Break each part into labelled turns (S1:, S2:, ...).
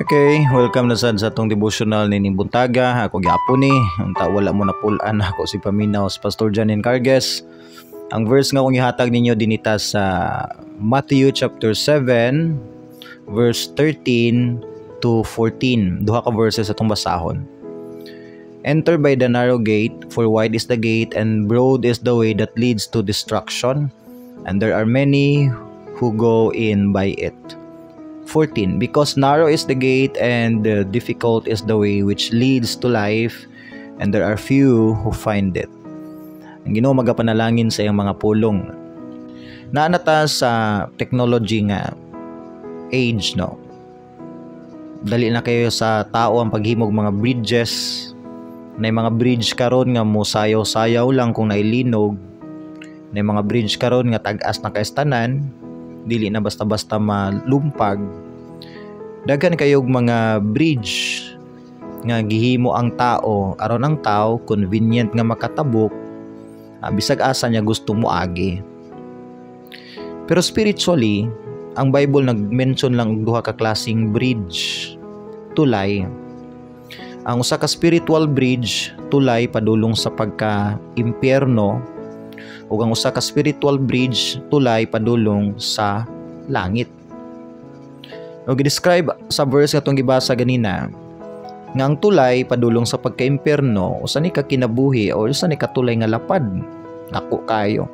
S1: Okay, welcome na sad sa atong devotional ni Buntaga. Ako gyapon ni, unta wala mo na pulan ako si Paminaw sa Pastor Janin Carges. Ang verse nga akong ihatag ninyo dinita sa Matthew chapter 7 verse 13 to 14. Duha ka verses atong basahon. Enter by the narrow gate, for wide is the gate and broad is the way that leads to destruction, and there are many who go in by it. 14. Because narrow is the gate and difficult is the way which leads to life, and there are few who find it. Ang Ginoo magapanalangin sa iyang mga pulong. Naanata sa technology nga age, no? Dali na kayo sa tao ang paghimog mga bridges. Na mga bridge karon nga mo sayaw-sayaw lang kung nailinog. Na mga bridge karon nga tag-as na kaistanan, dili na basta-basta malumpag. Daghan kayog mga bridge nga gihimo ang tao aron ang tao convenient nga makatabok, bisag asa niya gusto mo agi. Pero spiritually, ang Bible nag-mention lang duha ka klaseng bridge. Tulay. Ang usa ka spiritual bridge, tulay padulong sa pagka-impyerno, ug ang usa ka spiritual bridge, tulay padulong sa langit. O gi-describe sa verse nga itong gibasa ganina, nga ang tulay padulong sa pagka-impyerno, usa ni ka kinabuhi o usa ni ka tulay nga lapad, nako kayo.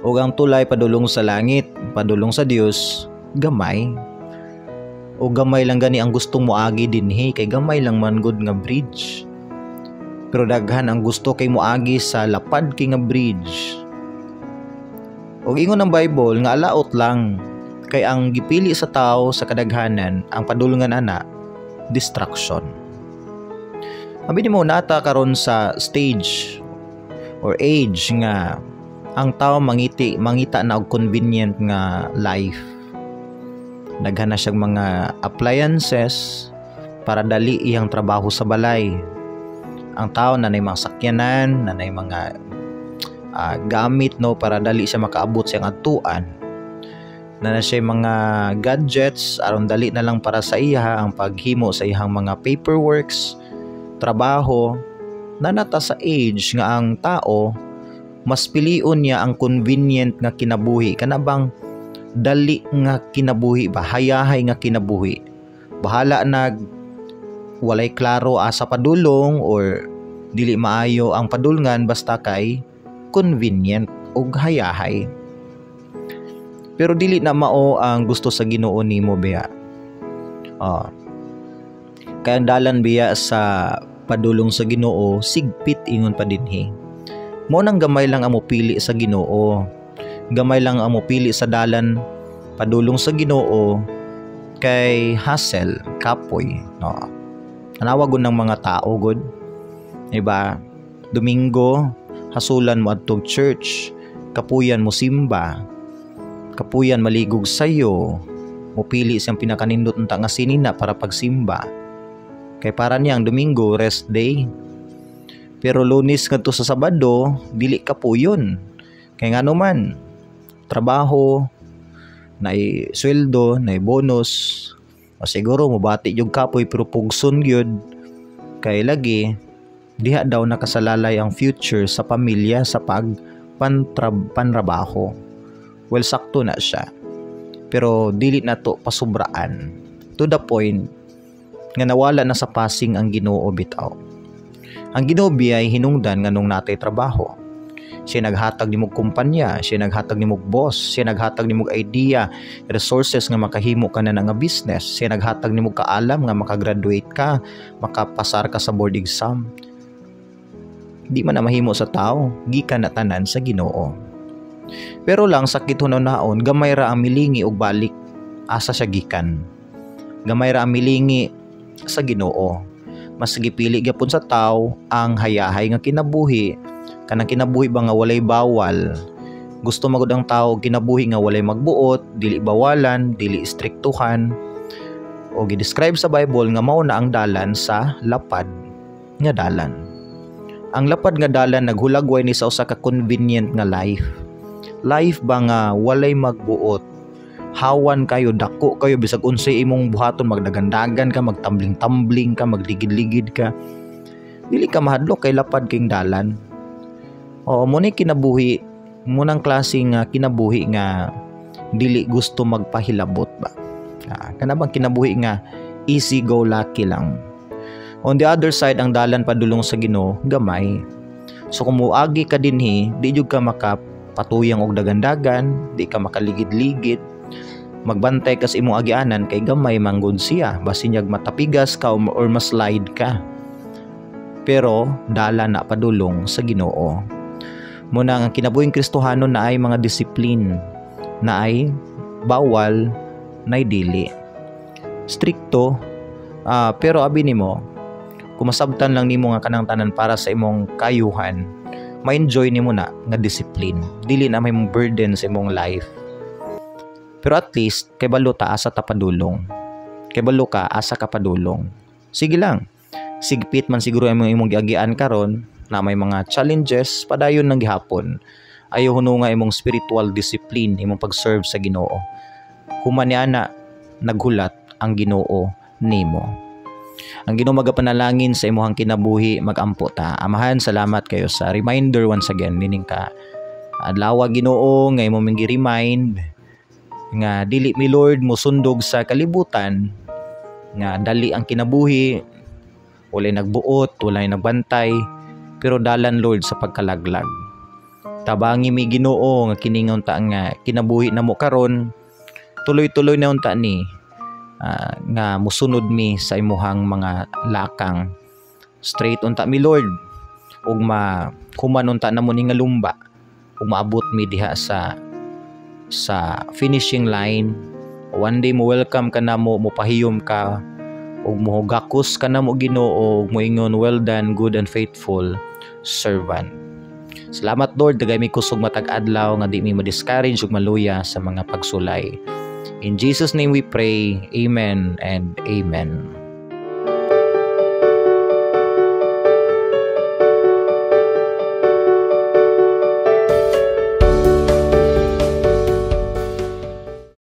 S1: O ang tulay padulong sa langit, padulong sa Dios, gamay. O gamay lang gani ang gustong moagi dinhi, kay gamay lang man gud nga bridge. Pero daghan ang gusto kay moagi sa lapad kay nga bridge. O ingon ng Bible nga alaot lang, kay ang gipili sa tao sa kadaghanan ang padulungan ana distraction. Abi nimo nata karon sa stage or age nga ang tao mangita na og convenient nga life. Daghan na siyang mga appliances para dali iyang trabaho sa balay. Ang tao nanay mga sakyanan, nanay mga gamit no para dali siya makaabot sa iyang adtuan. Na siya mga gadgets aron dali na lang para sa iya ang paghimo sa iyang mga paperworks, trabaho. Nanata sa age nga ang tao mas pilion niya ang convenient nga kinabuhi, kanabang dali nga kinabuhi ba, hayahay nga kinabuhi. Bahala nag walay klaro asa padulong or dili maayo ang padulngan basta kay convenient ug hayahay. Pero dili na mao ang gusto sa Ginoo nimo biya. Kaya dalan biya sa padulong sa Ginoo, sigpit ingon pa dinhi. Mo nang gamay lang ang mopili sa Ginoo. Gamay lang ang mopili sa dalan padulong sa Ginoo kay hassle, kapoy, no. Nanawag ng mga tao gud. Diba? Domingo, hasulan mo adtong church, kapuyan mo simba. Kapuyan maligog sayo, mupili siyang pinakanindot unta nga sinina para pagsimba. Kay para niya ang Domingo rest day. Pero Lunes ngadto sa Sabado dili kapuyon. Kay ngano man trabaho, nay sweldo, nay bonus. O siguro mobati jud kapoy pero pugson gyud. Kay lagi diha daw nakasalalay ang future sa pamilya sa panrabaho. Well, sakto na siya. Pero dili na to pasubraan. To the point nga nawala na sa passing ang Ginoo bitaw. Ang Ginoo ay hinungdan nganong natay trabaho. Siya naghatag nimog kumpanya, siya naghatag nimog boss, siya naghatag nimog idea, resources nga makahimo ka na nga business, siya naghatag nimog kaalam nga makagraduate ka, makapasar ka sa board exam. Di man na mahimo sa tao, gikan na tanan sa Ginoo. Pero lang sakit hunaon, gamay ra ang milingi og balik asa siya gikan. Gamay ra ang milingi sa Ginoo. Mas gipili gyapon sa tao ang hayahay nga kinabuhi, kanang kinabuhi ba nga walay bawal. Gusto magud ang tao kinabuhi nga walay magbuot, dili bawalan, dili istriktuhan. O gi-describe sa Bible nga mao na ang dalan sa lapad nga dalan. Ang lapad nga dalan naghulagway ni sa usa ka convenient nga life. Life ba nga walay magbuot, hawan kayo, dako kayo, bisag unsay imong buhaton, magdagandagan ka, magtambling-tambling ka, magligid-ligid ka, dili ka mahadlok kay lapad king dalan. O mo ni kinabuhi, munang klaseng kinabuhi nga dili gusto magpahilabot ba. Kana bang kinabuhi nga easy go lucky lang. On the other side, ang dalan padulong sa Ginoo gamay. So kung muagi ka dinhi, di jud ka makapatuyang og dagandagan, di ka makaligid-ligid, magbantay ka sa imong agianan kay gamay manggod siya, basin yag matapigas ka or maslide ka. Pero dalan na padulong sa Ginoo. Muna ang kinabuhing Kristohanon na ay mga disiplin, na ay bawal, na dili. Strikto, pero abi nimo, kung masabtan lang nimo nga kanang tanan para sa imong kayuhan, ma-enjoy nimo na nga discipline. Dili na may burden sa imong life. Pero at least kay balo ta asa ta padulong. Kay balo ka asa ka padulong. Sige lang. Sigpit man siguro imong giagian karon na may mga challenges padayon nang gihapon. Ayo hununga imong spiritual discipline, imong pag-serve sa Ginoo. Human niana naghulat ang Ginoo nimo. Ang Ginoo magapanalangin sa imong kinabuhi, magampo ta. Amahan, salamat kayo sa reminder once again nining ka adlaw Ginoo nga imong gi-remind nga dili mi Lord mo sundog sa kalibutan nga dali ang kinabuhi, walay nagbuot, walay nagbantay, pero dalan Lord sa pagkalaglag. Tabangi mi Ginoo nga kiningon ta nga kinabuhi namo karon, tuloy-tuloy na unta ni nga musunod mi sa imuhang mga lakang. Straight unta mi Lord, ug human unta namo ni nga lumba, ug maabot mi diha sa finishing line. One day mo welcome ka namo, mopahiyom ka, ug mohugakos ka namo Ginoo, ug moingon, well done good and faithful servant. Salamat Lord, dagay mi kusog matag adlaw nga di mi ma-discourage ug maluya sa mga pagsulay. In Jesus' name we pray, amen and amen.